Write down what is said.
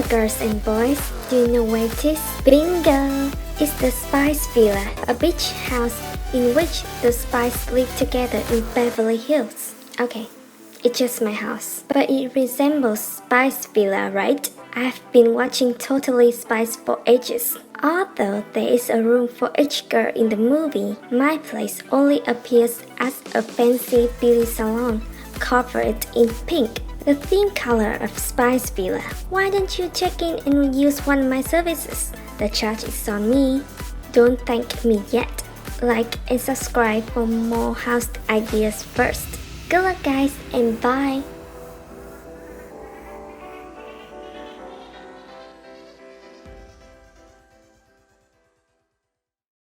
girls and boys, do you know where it is? Bingo! It's the Spies Villa, a beach house in which the Spies live together in Beverly Hills. Okay, it's just my house, but it resembles Spies Villa, right? I've been watching Totally Spies for ages. Although there is a room for each girl in the movie, my place only appears as a fancy beauty salon covered in pink, the theme color of Spies Villa. Why don't you check in and use one of my services? The charge is on me. Don't thank me yet. Like and subscribe for more house ideas first. Good luck guys and bye!